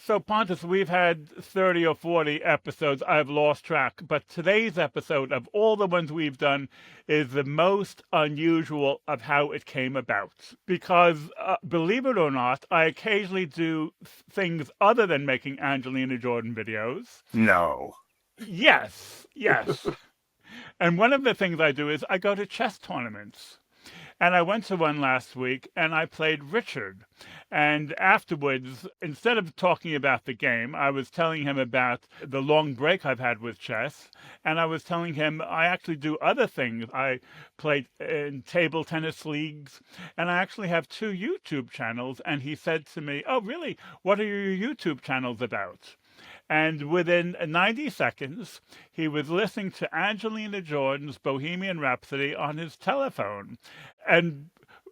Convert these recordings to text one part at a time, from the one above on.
So, Pontus, we've had 30 or 40 episodes. I've lost track. But today's episode, of all the ones we've done, is the most unusual of how it came about. Because, believe it or not, I occasionally do things other than making Angelina Jordan videos. No. Yes, yes. And one of the things I do is I go to chess tournaments. And I went to one last week and I played Richard. And afterwards, instead of talking about the game, I was telling him about the long break I've had with chess. And I was telling him I actually do other things. I play in table tennis leagues and I actually have two YouTube channels. And he said to me, "Oh, really? What are your YouTube channels about?" And within 90 seconds, he was listening to Angelina Jordan's Bohemian Rhapsody on his telephone. And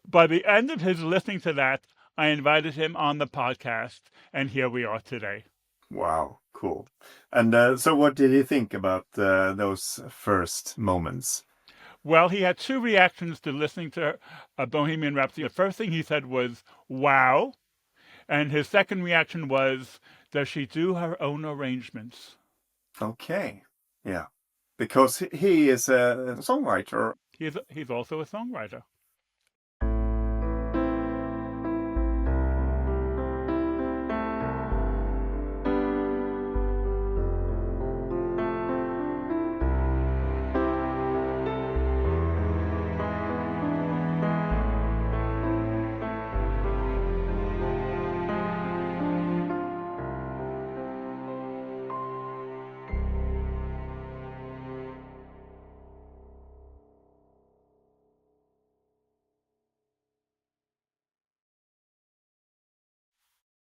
by the end of his listening to that, I invited him on the podcast, and here we are today. Wow, cool. And so what did you think about those first moments? Well, he had two reactions to listening to Bohemian Rhapsody. The first thing he said was, "Wow." And his second reaction was, "Does she do her own arrangements?" Okay. Yeah. Because he is a songwriter. He's also a songwriter.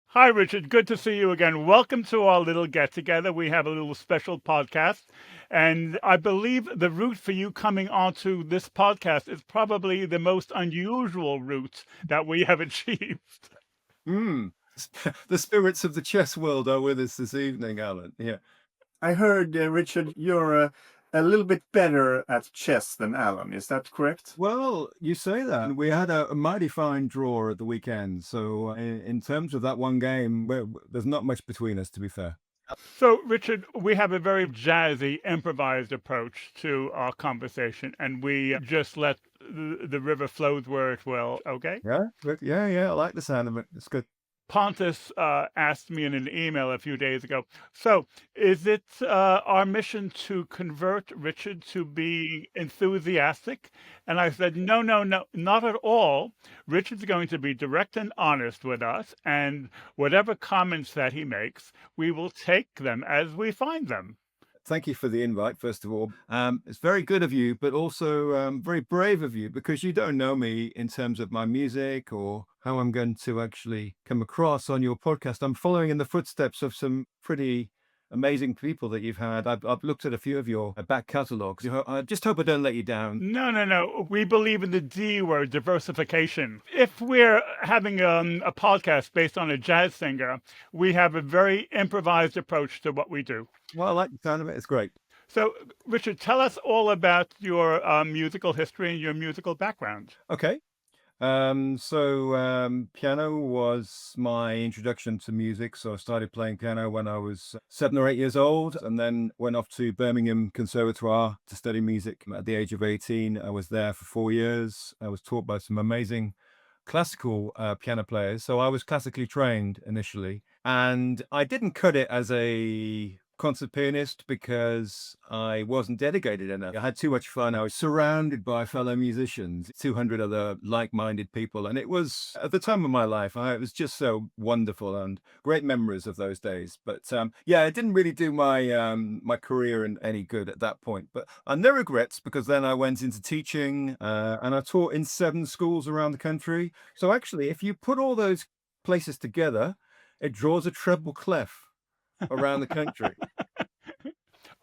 Hi, Richard. Good to see you again. Welcome to our little get together. We have a little special podcast. And I believe the route for you coming onto this podcast is probably the most unusual route that we have achieved. The spirits of the chess world are with us this evening, Alan. Yeah. I heard, Richard, you're a little bit better at chess than Alan. Is that correct? Well, you say that. We had a mighty fine draw at the weekend. So in terms of that one game, there's not much between us, to be fair. So, Richard, we have a very jazzy, improvised approach to our conversation, and we just let the river flow where it will, okay? Yeah, yeah. I like the sound of it. It's good. Pontus asked me in an email a few days ago, so is it our mission to convert Richard to be enthusiastic? And I said, no, not at all. Richard's going to be direct and honest with us, and whatever comments that he makes, we will take them as we find them. Thank you for the invite, first of all. It's very good of you, but also very brave of you, because you don't know me in terms of my music or how I'm going to actually come across on your podcast. I'm following in the footsteps of some pretty amazing people that you've had. I've looked at a few of your back catalogs. I just hope I don't let you down. No. We believe in the D word, diversification. If we're having a podcast based on a jazz singer, we have a very improvised approach to what we do. Well, I like the sound of it. It's great. So, Richard, tell us all about your musical history and your musical background. Okay. Piano was my introduction to music. So I started playing piano when I was 7 or 8 years old, and then went off to Birmingham Conservatoire to study music at the age of 18. I was there for 4 years. I was taught by some amazing classical piano players. So I was classically trained initially, and I didn't cut it as a concert pianist because I wasn't dedicated enough. I had too much fun. I was surrounded by fellow musicians, 200 other like-minded people. And it was, at the time of my life, it was just so wonderful and great memories of those days. But it didn't really do my career any good at that point. But no regrets, because then I went into teaching and I taught in 7 schools around the country. So actually, if you put all those places together, it draws a treble clef around the country.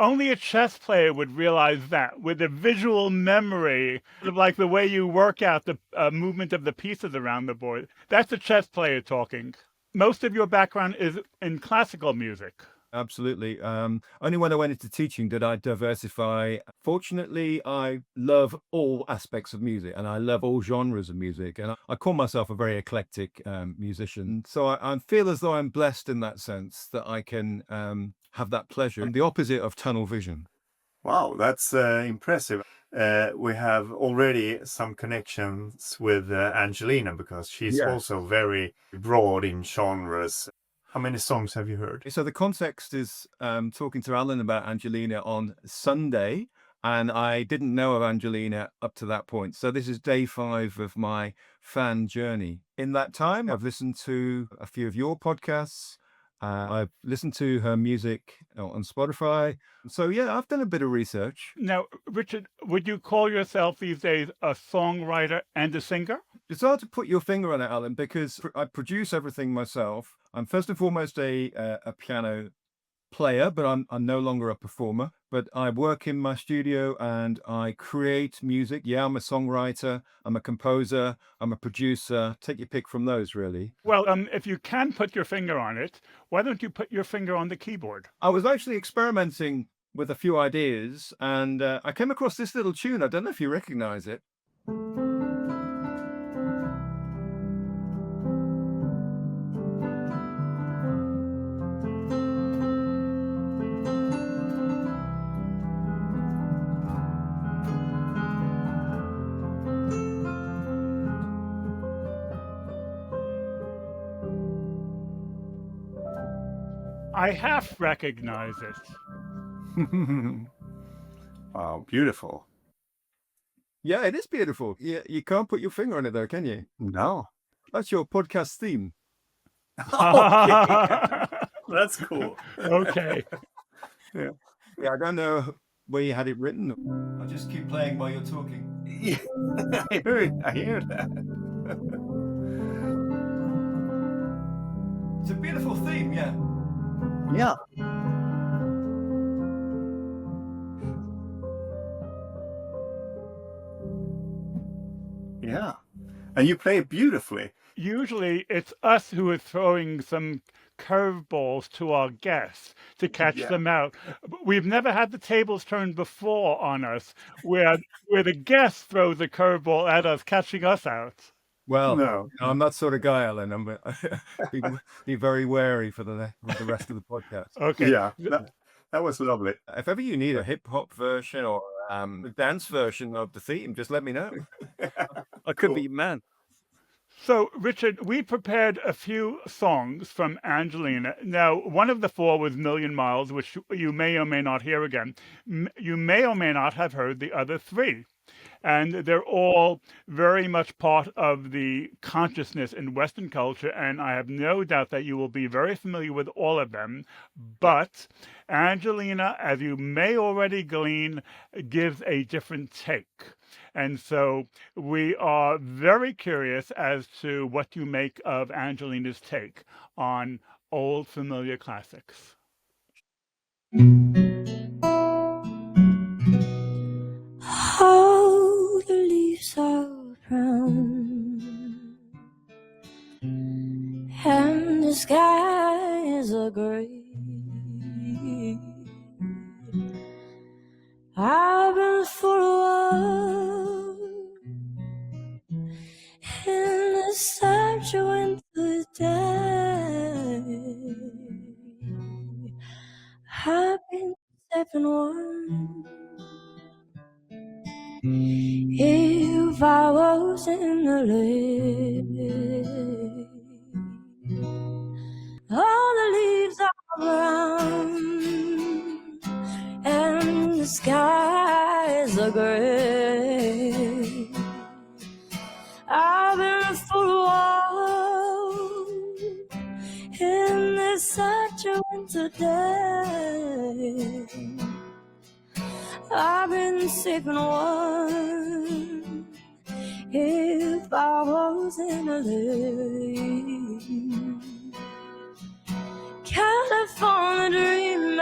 Only a chess player would realize that, with a visual memory, like the way you work out the movement of the pieces around the board. That's a chess player talking. Most of your background is in classical music. Absolutely. Only when I went into teaching did I diversify. Fortunately, I love all aspects of music and I love all genres of music. And I call myself a very eclectic musician. So I feel as though I'm blessed in that sense that I can have that pleasure. The opposite of tunnel vision. Wow, that's impressive. We have already some connections with Angelina because she's Yes. also very broad in genres. How many songs have you heard? So the context is talking to Alan about Angelina on Sunday, and I didn't know of Angelina up to that point. So this is day 5 of my fan journey. In that time, I've listened to a few of your podcasts. I've listened to her music on Spotify. So yeah, I've done a bit of research. Now, Richard, would you call yourself these days a songwriter and a singer? It's hard to put your finger on it, Alan, because I produce everything myself. I'm first and foremost a piano player, but I'm no longer a performer. But I work in my studio and I create music. Yeah, I'm a songwriter, I'm a composer, I'm a producer. Take your pick from those, really. Well, if you can put your finger on it, why don't you put your finger on the keyboard? I was actually experimenting with a few ideas and I came across this little tune. I don't know if you recognize it. I half recognize it. Wow, beautiful. Yeah, it is beautiful. Yeah, you can't put your finger on it though, can you? No. That's your podcast theme. That's cool. Okay. Yeah, I don't know where you had it written. I'll just keep playing while you're talking. Yeah, I hear that. It's a beautiful theme, yeah. Yeah. Yeah. And you play it beautifully. Usually it's us who are throwing some curveballs to our guests to catch Yeah. them out. We've never had the tables turned before on us where the guest throws a curveball at us, catching us out. Well, No. I'm that sort of guy, Alan. I'm be very wary for the rest of the podcast. Okay. Yeah. That was lovely. If ever you need a hip hop version or a dance version of the theme, just let me know. I could Cool. be your man. So, Richard, we prepared a few songs from Angelina. Now, one of the 4 was Million Miles, which you may or may not hear again. You may or may not have heard the other 3. And they're all very much part of the consciousness in Western culture. And I have no doubt that you will be very familiar with all of them. But Angelina, as you may already glean, gives a different take. And so we are very curious as to what you make of Angelina's take on old familiar classics. How the leaves are brown and the skies are gray. I've been full of in the such a winter day. I've been stepping one. If I was in the lake, all the leaves are brown and the skies are gray. I've been full of in this such a winter day. I've been sipping one. If I was in a lake, California dreaming,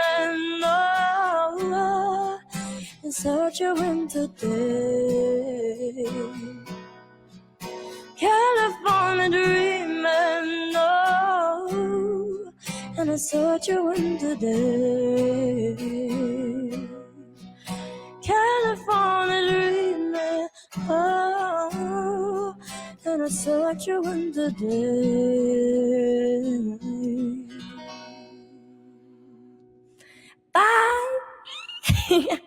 oh, in such a winter day. California dreaming, oh, in I saw you in the day. California dreaming, oh, and I saw you in the day. Bye.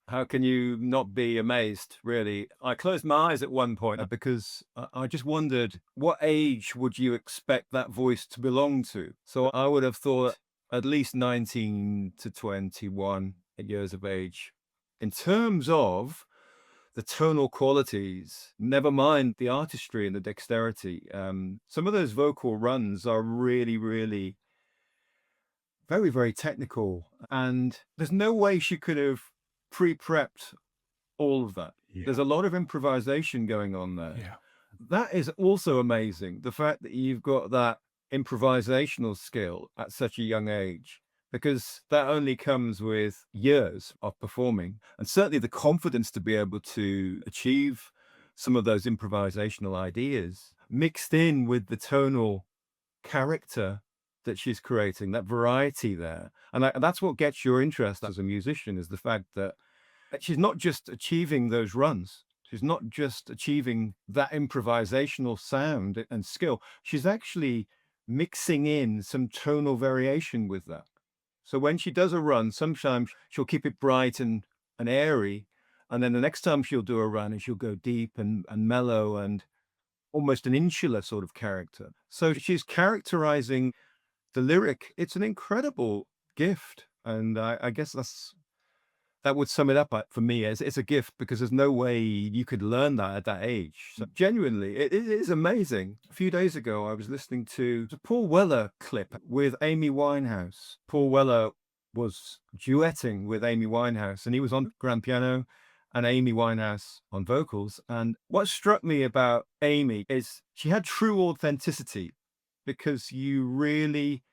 How can you not be amazed, really? I closed my eyes at one point because I just wondered, what age would you expect that voice to belong to? So I would have thought at least 19 to 21 years of age. In terms of the tonal qualities, never mind the artistry and the dexterity, some of those vocal runs are really, really very, very technical. And there's no way she could have pre-prepped all of that. There's a lot of improvisation going on there. Yeah. That is also amazing. The fact that you've got that improvisational skill at such a young age, because that only comes with years of performing, and certainly the confidence to be able to achieve some of those improvisational ideas mixed in with the tonal character that she's creating, that variety there. And that's what gets your interest as a musician, is the fact that she's not just achieving those runs. She's not just achieving that improvisational sound and skill. She's actually mixing in some tonal variation with that. So when she does a run, sometimes she'll keep it bright and airy. And then the next time she'll do a run and she'll go deep and mellow and almost an insular sort of character. So she's characterizing the lyric. It's an incredible gift. And I guess that would sum it up for me. It's a gift, because there's no way you could learn that at that age. So genuinely, it is amazing. A few days ago, I was listening to the Paul Weller clip with Amy Winehouse. Paul Weller was duetting with Amy Winehouse, and he was on grand piano and Amy Winehouse on vocals. And what struck me about Amy is she had true authenticity, because you really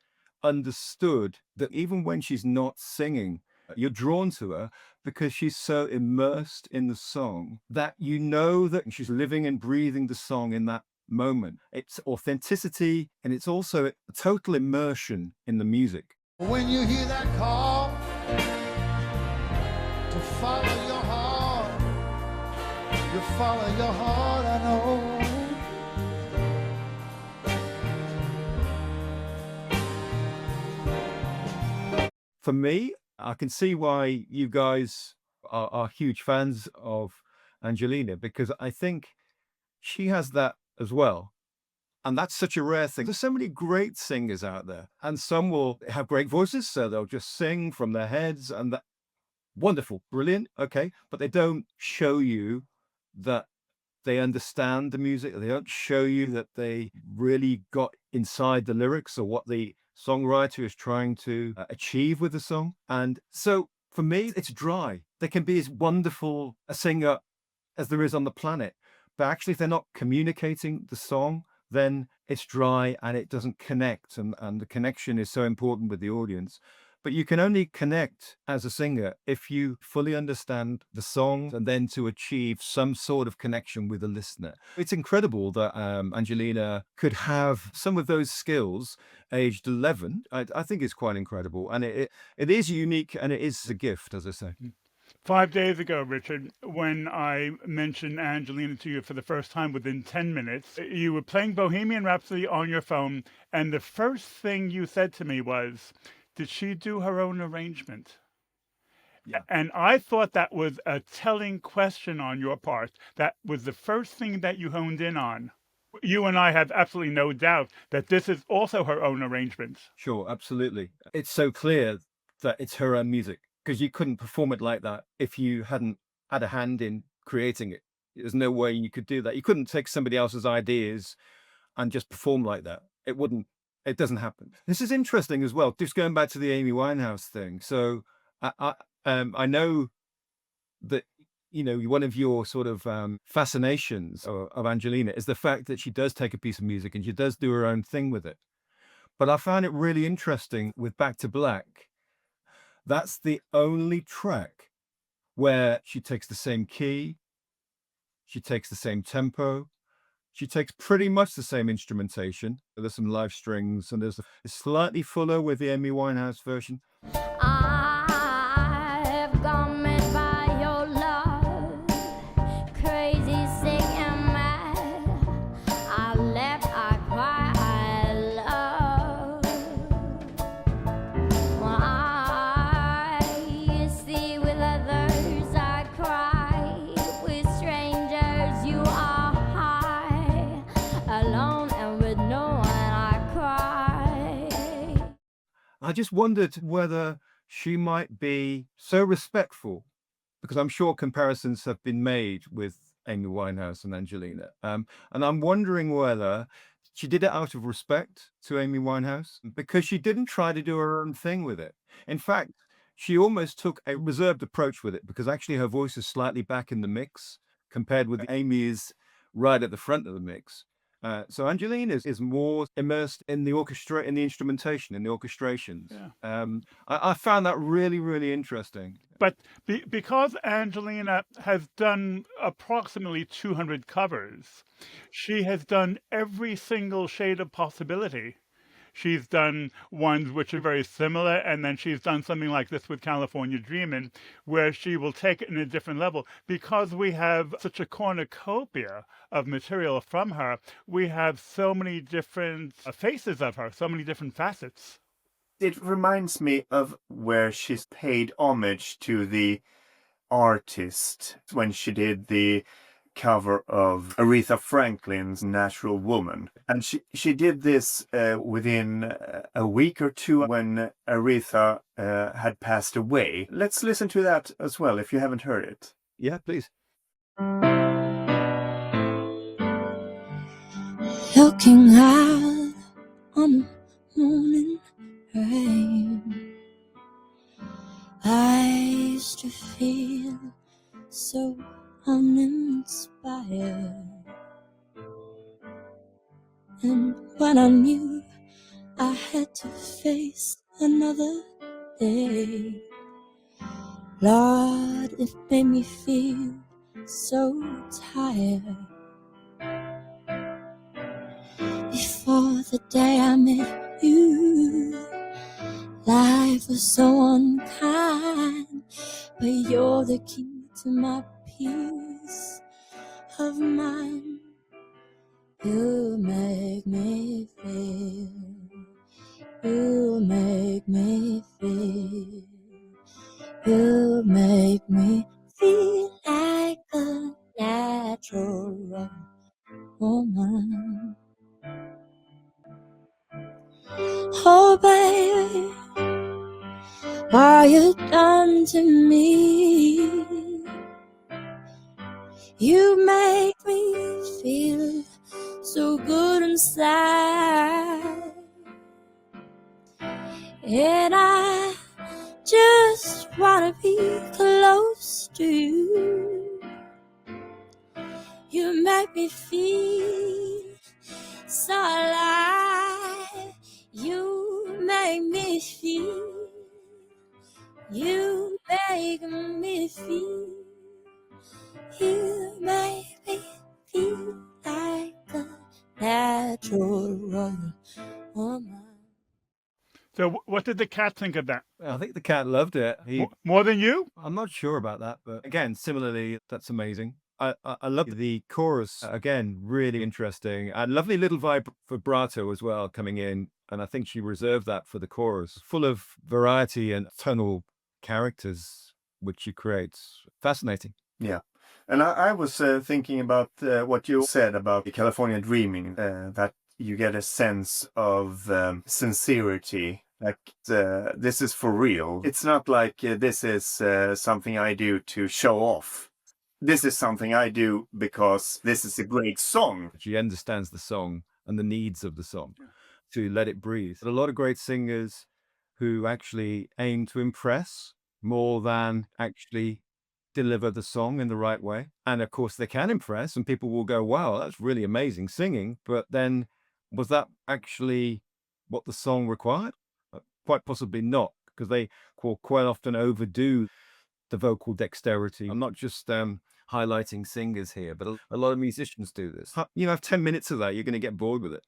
understood that even when she's not singing, you're drawn to her because she's so immersed in the song that you know that she's living and breathing the song in that moment. It's authenticity, and it's also a total immersion in the music. When you hear that call to follow your heart, you follow your heart, I know. For me, I can see why you guys are huge fans of Angelina, because I think she has that as well. And that's such a rare thing. There's so many great singers out there, and some will have great voices, so they'll just sing from their heads, and that wonderful, brilliant, okay, but they don't show you that they understand the music. They don't show you that they really got inside the lyrics or what the songwriter is trying to achieve with the song. And so for me, it's dry. They can be as wonderful a singer as there is on the planet, but actually if they're not communicating the song, then it's dry and it doesn't connect. And the connection is so important with the audience. But you can only connect as a singer if you fully understand the song, and then to achieve some sort of connection with the listener. It's incredible that Angelina could have some of those skills aged 11. I think it's quite incredible. And it is unique, and it is a gift, as I say. 5 days ago, Richard, when I mentioned Angelina to you for the first time within 10 minutes, you were playing Bohemian Rhapsody on your phone, and the first thing you said to me was, did she do her own arrangement? Yeah. And I thought that was a telling question on your part. That was the first thing that you honed in on. You and I have absolutely no doubt that this is also her own arrangement. Sure, absolutely. It's so clear that it's her own music, because you couldn't perform it like that if you hadn't had a hand in creating it. There's no way you could do that. You couldn't take somebody else's ideas and just perform like that. It doesn't happen. This is interesting as well, just going back to the Amy Winehouse thing. So I know that, you know, one of your sort of fascinations of Angelina is the fact that she does take a piece of music and she does do her own thing with it. But I found it really interesting with Back to Black. That's the only track where she takes the same key, she takes the same tempo, She takes pretty much the same instrumentation. There's some live strings, and there's it's slightly fuller with the Amy Winehouse version. I have gone mad by your love, crazy, sick and mad. I laugh, I cry, I love. When I see with others, I cry. With strangers, you are high. Alone and with no one, I cry. I just wondered whether she might be so respectful, because I'm sure comparisons have been made with Amy Winehouse and Angelina. And I'm wondering whether she did it out of respect to Amy Winehouse, because she didn't try to do her own thing with it. In fact, she almost took a reserved approach with it, because actually her voice is slightly back in the mix compared with Amy's right at the front of the mix. So Angelina is more immersed in the orchestra, in the instrumentation, in the orchestrations. Yeah. I found that really, really interesting. But because Angelina has done approximately 200 covers, she has done every single shade of possibility. She's done ones which are very similar, and then she's done something like this with California Dreamin', where she will take it in a different level. Because we have such a cornucopia of material from her, we have so many different faces of her, so many different facets. It reminds me of where she's paid homage to the artist when she did the cover of Aretha Franklin's Natural Woman. And she did this within a week or two when Aretha had passed away. Let's listen to that as well, if you haven't heard it. Yeah, please. Looking out on the morning rain, I used to feel so uninspired. And when I knew I had to face another day, Lord, it made me feel so tired. Before the day I met you, life was so unkind, but you're the key to my peace of mind. You make me feel, you make me feel, you make me feel like a natural woman. Oh baby, what you done to me? You make me feel so good inside, and I just wanna be close to you. You make me feel so alive. You make me feel, you make me feel, you make me feel like a natural woman. So what did the cat think of that? I think the cat loved it. More than you? I'm not sure about that, but again, similarly, that's amazing. I love the chorus, again, really interesting. A lovely little vibrato as well coming in, and I think she reserved that for the chorus. Full of variety and tonal characters, which she creates. Fascinating. Yeah. And I was thinking about what you said about the California Dreaming, that you get a sense of sincerity, like this is for real. It's not like this is something I do to show off. This is something I do because this is a great song. She understands the song and the needs of the song to let it breathe. A lot of great singers who actually aim to impress more than actually deliver the song in the right way. And of course they can impress and people will go, wow, that's really amazing singing. But then was that actually what the song required? Quite possibly not, because they quite often overdo the vocal dexterity. I'm not just highlighting singers here, but a lot of musicians do this. You have 10 minutes of that, you're going to get bored with it.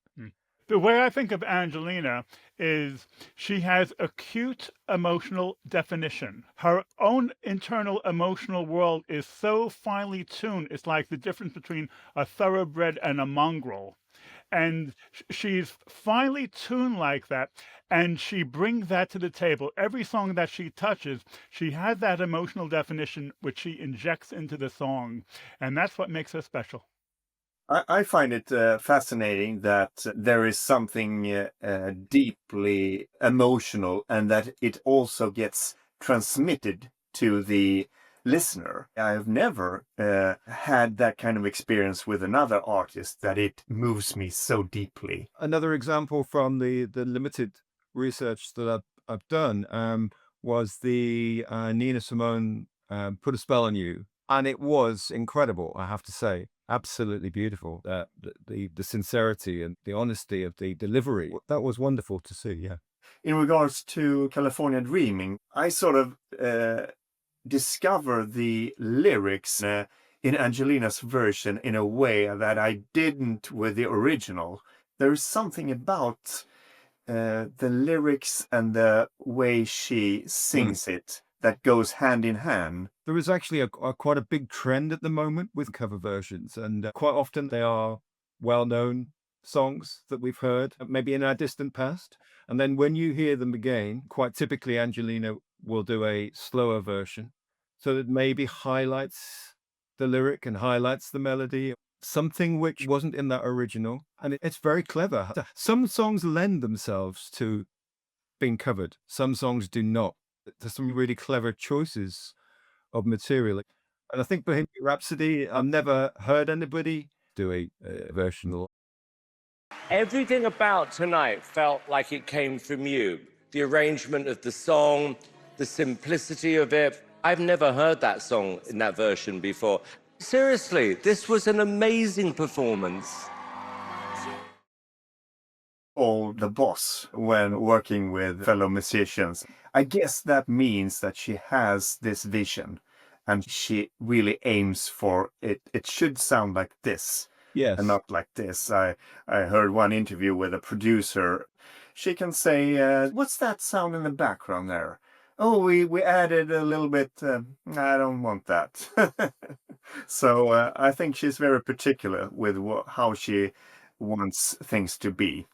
The way I think of Angelina is she has acute emotional definition. Her own internal emotional world is so finely tuned, it's like the difference between a thoroughbred and a mongrel. And she's finely tuned like that, and she brings that to the table. Every song that she touches, she has that emotional definition which she injects into the song, and that's what makes her special. I find it fascinating that there is something deeply emotional and that it also gets transmitted to the listener. I've never had that kind of experience with another artist that it moves me so deeply. Another example from the limited research that I've done was the Nina Simone Put a Spell on You. And it was incredible, I have to say. Absolutely beautiful. The sincerity and the honesty of the delivery, that was wonderful to see, yeah. In regards to California Dreaming, I sort of discover the lyrics in Angelina's version in a way that I didn't with the original. There's something about the lyrics and the way she sings it that goes hand in hand. There is actually quite a big trend at the moment with cover versions, and quite often they are well-known songs that we've heard, maybe in our distant past. And then when you hear them again, quite typically Angelina will do a slower version, so that maybe highlights the lyric and highlights the melody, something which wasn't in that original. And it's very clever. Some songs lend themselves to being covered. Some songs do not. There's some really clever choices of material. And I think Bohemian Rhapsody, I've never heard anybody do a version. Everything about tonight felt like it came from you. The arrangement of the song, the simplicity of it. I've never heard that song in that version before. Seriously, this was an amazing performance. All the boss when working with fellow musicians. I guess that means that she has this vision and she really aims for it. It should sound like this. Yes. And not like this. I heard one interview with a producer. She can say, what's that sound in the background there? Oh, we added a little bit. I don't want that. So I think she's very particular with how she wants things to be.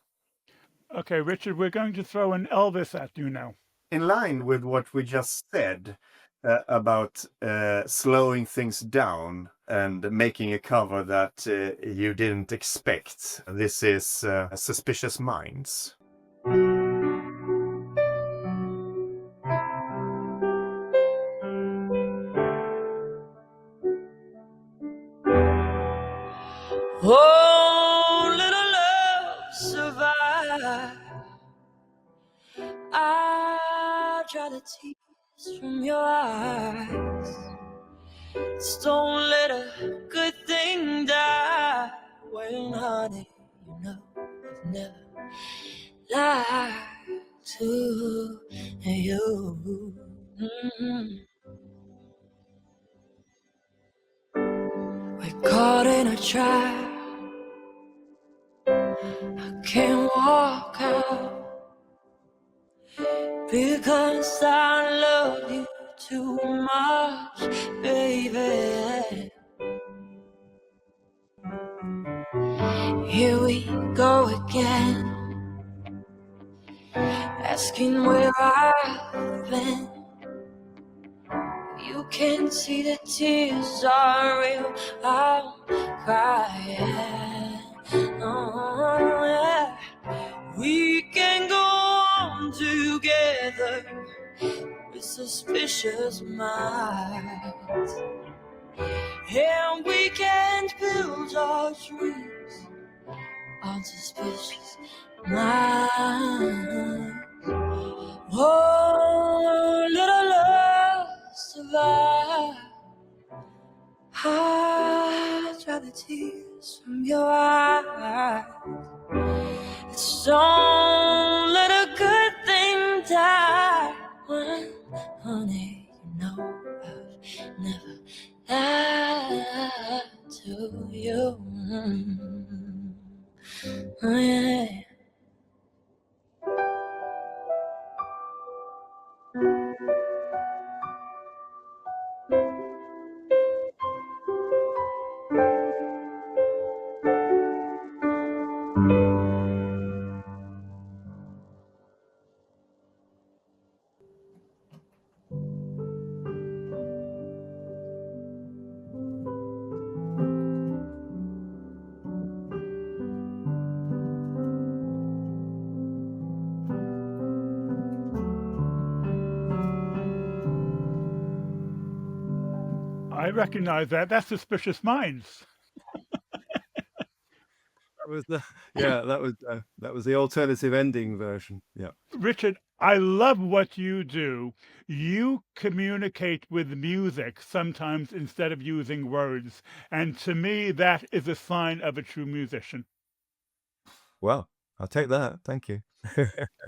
Okay, Richard, we're going to throw an Elvis at you now. In line with what we just said about slowing things down and making a cover that you didn't expect, this is Suspicious Minds. Oh, little love, survive. I dry the tears from your eyes. Just don't let a good thing die. When, honey, you know I've never lied to you. We're caught in a trap. I can't walk out because I love you too much, baby. Here we go again, asking where I've been. You can see the tears are real, I'm crying. Oh, yeah. We can go on together with suspicious minds, and we can build our dreams on suspicious minds. Oh, little love, survive. I dry the tears from your eyes. Don't let a good thing die. When, honey, you know I've never lied I recognize that. That's Suspicious Minds. That was the that was the alternative ending version. Yeah. Richard, I love what you do. You communicate with music sometimes instead of using words. And to me, that is a sign of a true musician. Well, I'll take that. Thank you.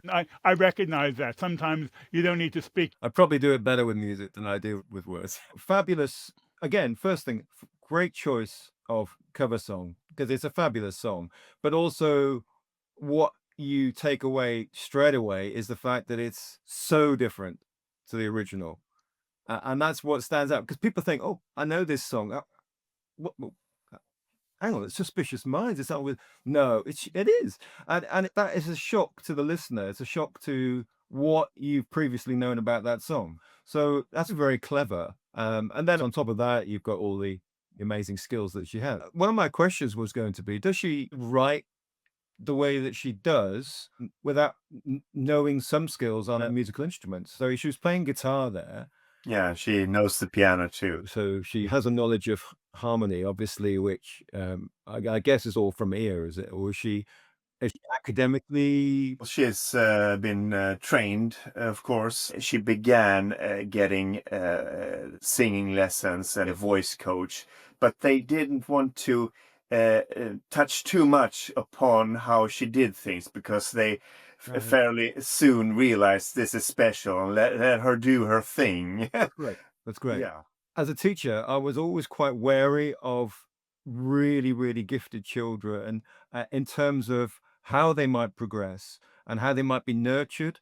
I recognize that. Sometimes you don't need to speak. I probably do it better with music than I do with words. Fabulous. Again, first thing, great choice of cover song because it's a fabulous song. But also, what you take away straight away is the fact that it's so different to the original. And that's what stands out because people think, oh, I know this song. Hang on, it's Suspicious Minds. It's not with no, it is, and that is a shock to the listener. It's a shock to what you've previously known about that song. So that's very clever. And then on top of that, you've got all the amazing skills that she has. One of my questions was going to be: does she write the way that she does without knowing some skills on a musical instrument? So she was playing guitar there. Yeah, she knows the piano too. So she has a knowledge of harmony, obviously, which I guess is all from ear, is it? Or is she academically? She's been trained, of course. She began getting singing lessons and a voice coach, but they didn't want to touch too much upon how she did things because they fairly soon realized this is special and let her do her thing. Great. That's great. Yeah. As a teacher, I was always quite wary of really, really gifted children in terms of how they might progress and how they might be nurtured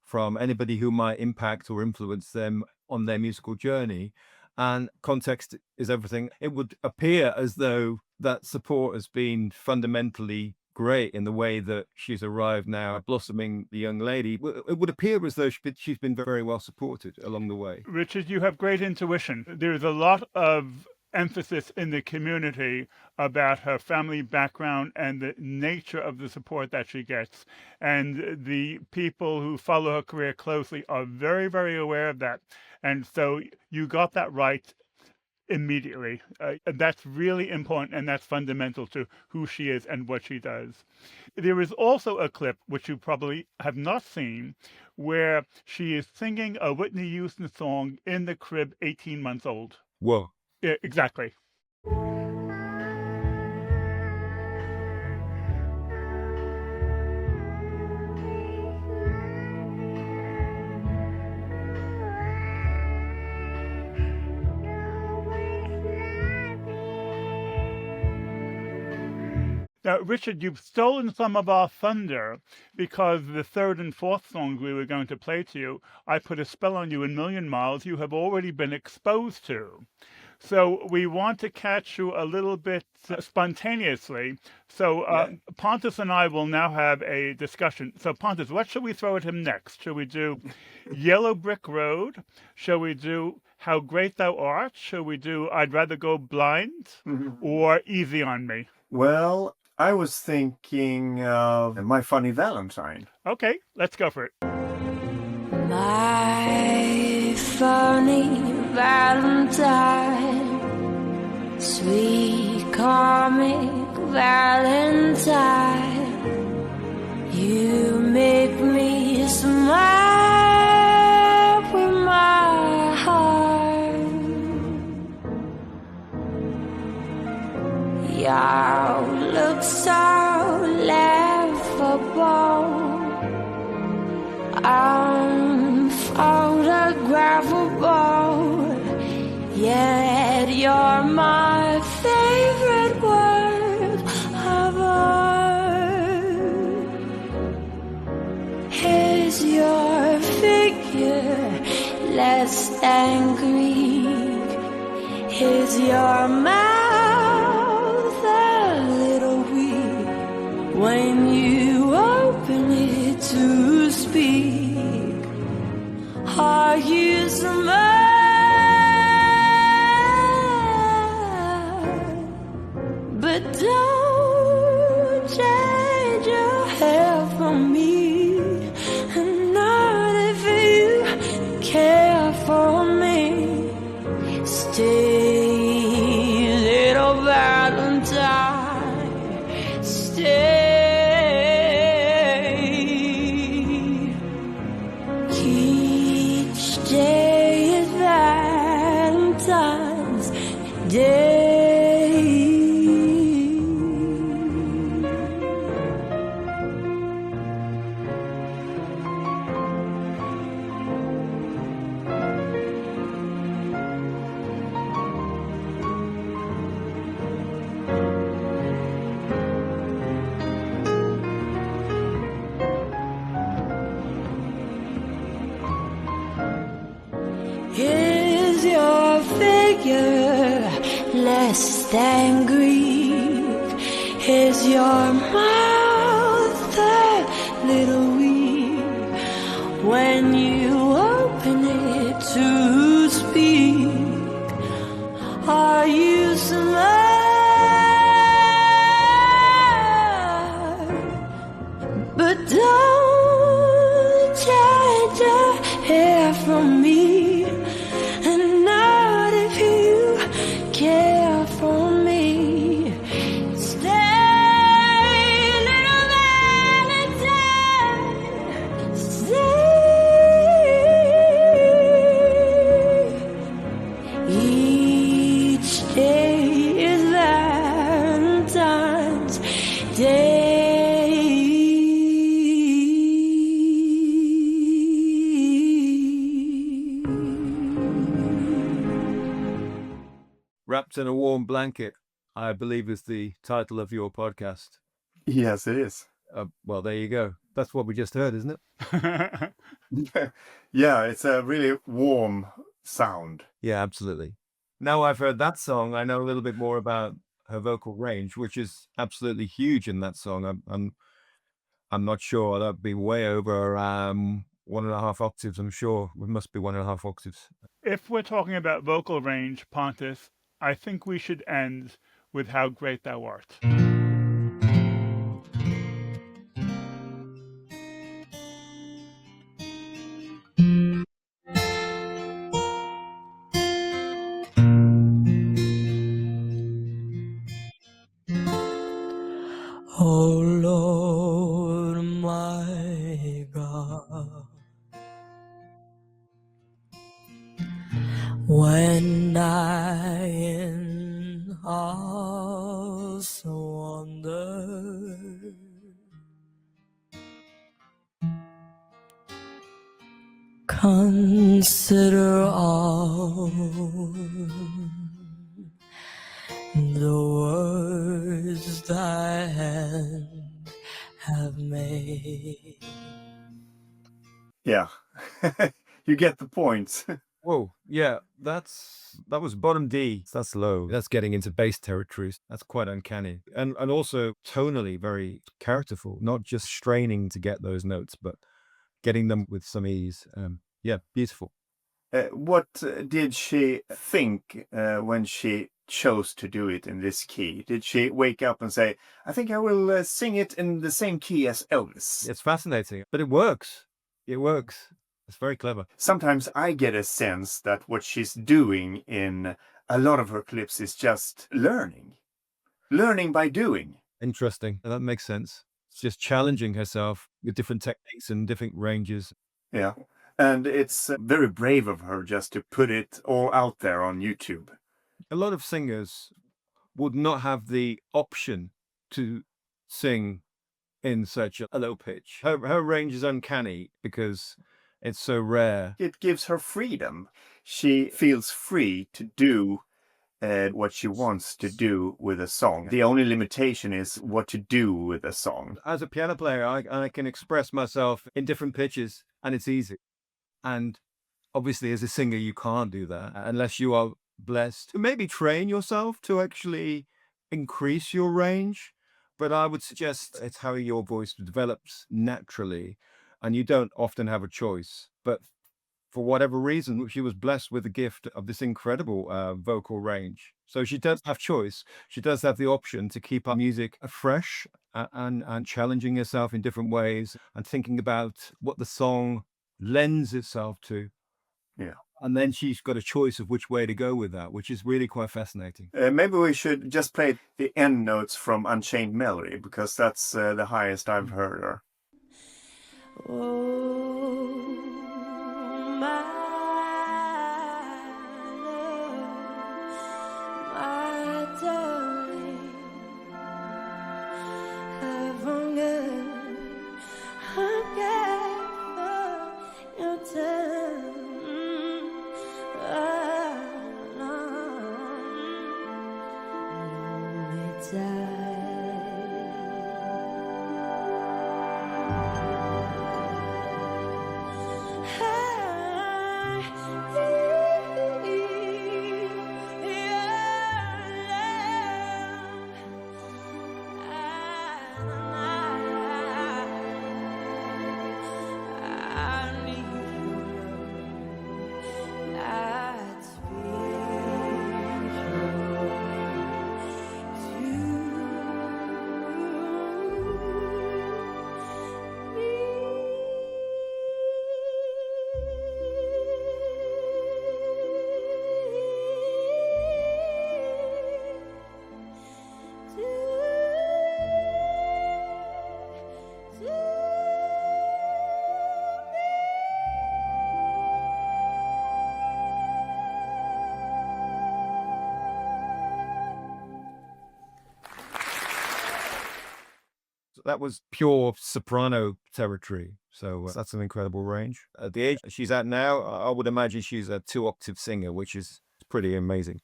from anybody who might impact or influence them on their musical journey. And context is everything. It would appear as though that support has been fundamentally great in the way that she's arrived now, blossoming the young lady. It would appear as though she's been very well supported along the way. Richard, you have great intuition. There's a lot of emphasis in the community about her family background and the nature of the support that she gets. And the people who follow her career closely are very, very aware of that. And so you got that right immediately. That's really important, and that's fundamental to who she is and what she does. There is also a clip, which you probably have not seen, where she is singing a Whitney Houston song in the crib, 18 months old. Whoa. Yeah, exactly. Now, Richard, you've stolen some of our thunder because the third and fourth songs we were going to play to you, I Put a Spell on You and Million Miles, you have already been exposed to. So we want to catch you a little bit spontaneously. So Pontus and I will now have a discussion. So Pontus, what should we throw at him next? Should we do Yellow Brick Road? Shall we do How Great Thou Art? Shall we do I'd Rather Go Blind? Or Easy on Me? Well, I was thinking of My Funny Valentine. Okay, let's go for it. My funny Valentine, sweet comic Valentine, you make me smile with my heart. You look so laughable, unphotographable, yet you're my favorite work of art. Here's your figure, less than Greek. Here's your mouth, a little weak when you open it to speak. Are you smart? But don't change your hair from me. And not if you care for me. Stay Each day is Valentine's Day. Is your figure less than Greek? Is your mouth a little weak when you open it to speak? Are you smart? But don't change your hair from me. And not if you care for me. Stay, little Valentine. Stay. Each day is Valentine's Wrapped in a Warm Blanket, I believe is the title of your podcast. Yes, it is. Well, there you go. That's what we just heard, isn't it? Yeah, it's a really warm sound. Yeah, absolutely. Now I've heard that song, I know a little bit more about her vocal range, which is absolutely huge in that song. I'm not sure. That'd be way over 1.5 octaves, I'm sure. It must be 1.5 octaves. If we're talking about vocal range, Pontus, I think we should end with How Great Thou Art. Oh Lord, my God, when I in awesome wonder consider all the words thy hand have made. Yeah, you get the point. Whoa, yeah, that was bottom D. That's low. That's getting into bass territories. That's quite uncanny. And also tonally very characterful, not just straining to get those notes, but getting them with some ease. Yeah, beautiful. What did she think when she chose to do it in this key? Did she wake up and say, I think I will sing it in the same key as Elvis? It's fascinating, but it works. It works. It's very clever. Sometimes I get a sense that what she's doing in a lot of her clips is just learning by doing. Interesting. That makes sense. It's just challenging herself with different techniques and different ranges. Yeah. And it's very brave of her just to put it all out there on YouTube. A lot of singers would not have the option to sing in such a low pitch. Her range is uncanny because it's so rare. It gives her freedom. She feels free to do what she wants to do with a song. The only limitation is what to do with a song. As a piano player, I can express myself in different pitches and it's easy. And obviously as a singer, you can't do that unless you are blessed to maybe train yourself to actually increase your range. But I would suggest it's how your voice develops naturally and you don't often have a choice. But for whatever reason, she was blessed with the gift of this incredible vocal range. So she does have choice. She does have the option to keep her music fresh and challenging herself in different ways and thinking about what the song lends itself to. Yeah. And then she's got a choice of which way to go with that, which is really quite fascinating. Maybe we should just play the end notes from Unchained Melody, because that's the highest I've heard her. Oh, That was pure soprano territory. So that's an incredible range. At the age she's at now, I would imagine she's a 2-octave singer, which is pretty amazing.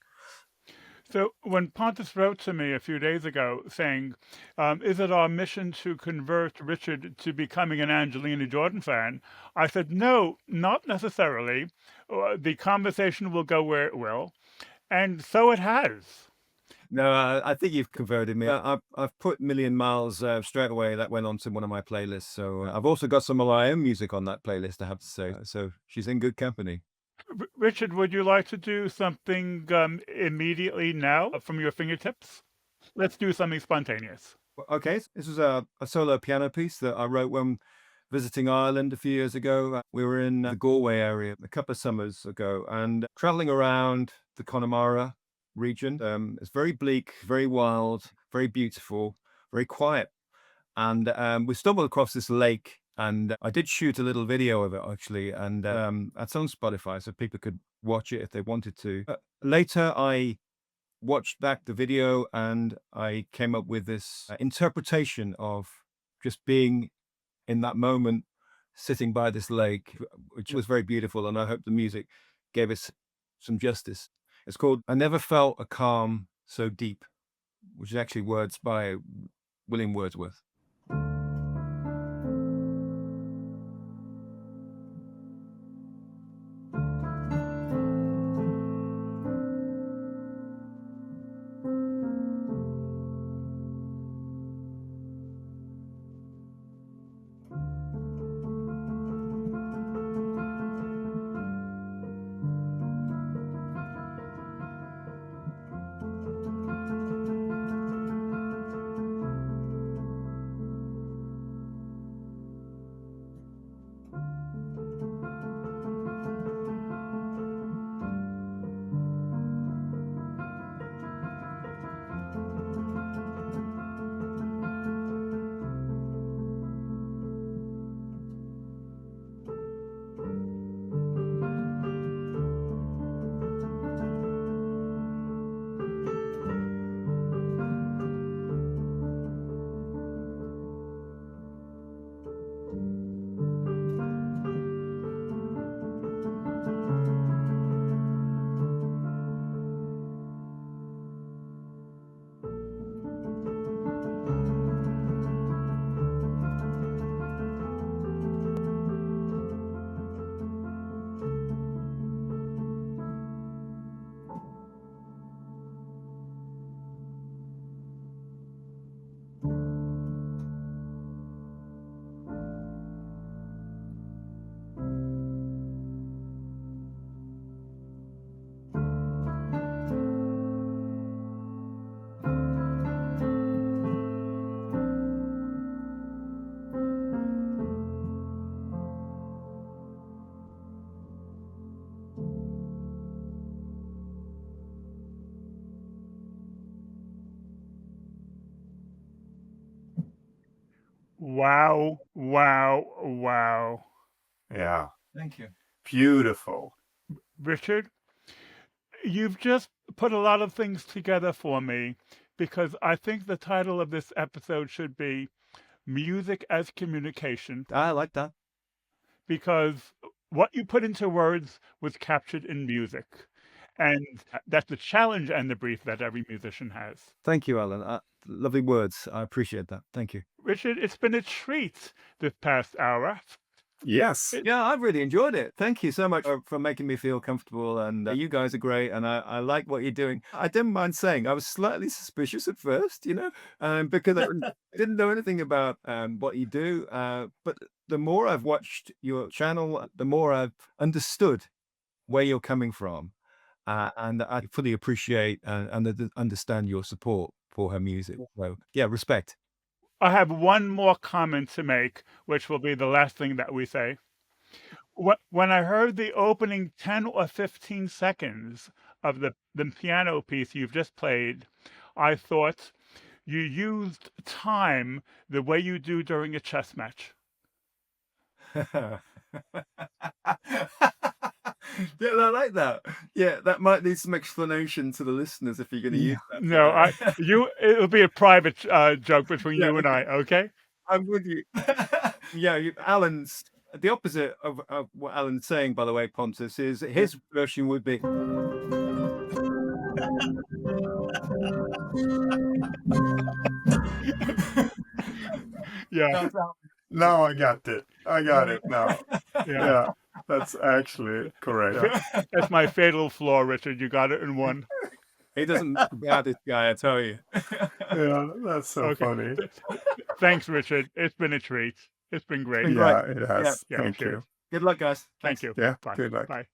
So when Pontus wrote to me a few days ago saying, is it our mission to convert Richard to becoming an Angelina Jordan fan? I said, no, not necessarily. The conversation will go where it will. And so it has. No, I think you've converted me. I've put Million Miles straight away. That went onto one of my playlists. So I've also got some of my own music on that playlist, I have to say. So she's in good company. Richard, would you like to do something immediately now from your fingertips? Let's do something spontaneous. Okay, this is a solo piano piece that I wrote when visiting Ireland a few years ago. We were in the Galway area a couple of summers ago and traveling around the Connemara region. It's very bleak, very wild, very beautiful, very quiet. And we stumbled across this lake, and I did shoot a little video of it actually, and that's on Spotify, so people could watch it if they wanted to. Later, I watched back the video, and I came up with this interpretation of just being in that moment, sitting by this lake, which was very beautiful, and I hope the music gave us some justice. It's called I Never Felt a Calm So Deep, which is actually words by William Wordsworth. Wow, wow, wow. Yeah. Thank you. Beautiful. Richard, you've just put a lot of things together for me because I think the title of this episode should be Music as Communication, I like that. because what you put into words was captured in music. And that's the challenge and the brief that every musician has. Thank you, Alan. Lovely words. I appreciate that. Thank you. Richard, it's been a treat this past hour. Yes. Yeah, I've really enjoyed it. Thank you so much for making me feel comfortable. And you guys are great. And I like what you're doing. I didn't mind saying I was slightly suspicious at first, because I didn't know anything about what you do. But the more I've watched your channel, the more I've understood where you're coming from. And I fully appreciate and understand your support for her music. So, yeah, respect. I have one more comment to make, which will be the last thing that we say. When I heard the opening 10 or 15 seconds of the piano piece you've just played, I thought you used time the way you do during a chess match. Yeah, I like that. Yeah, that might need some explanation to the listeners if you're going to use that. No, it'll be a private joke between you and I, okay? I'm with you. Yeah, Alan's the opposite of what Alan's saying, by the way, Pontus, is his version would be. Yeah. Now I got it. I got it now. Yeah. Yeah, that's actually correct. That's my fatal flaw, Richard. You got it in one. He doesn't look bad, this guy, I tell you. Yeah, that's so Okay. funny. Thanks, Richard. It's been a treat. It's been great. been Yeah, great. it has. Yeah, Thank cheers. you. Good luck, guys. Thank Thanks. you. Yeah, Bye. good luck. Bye.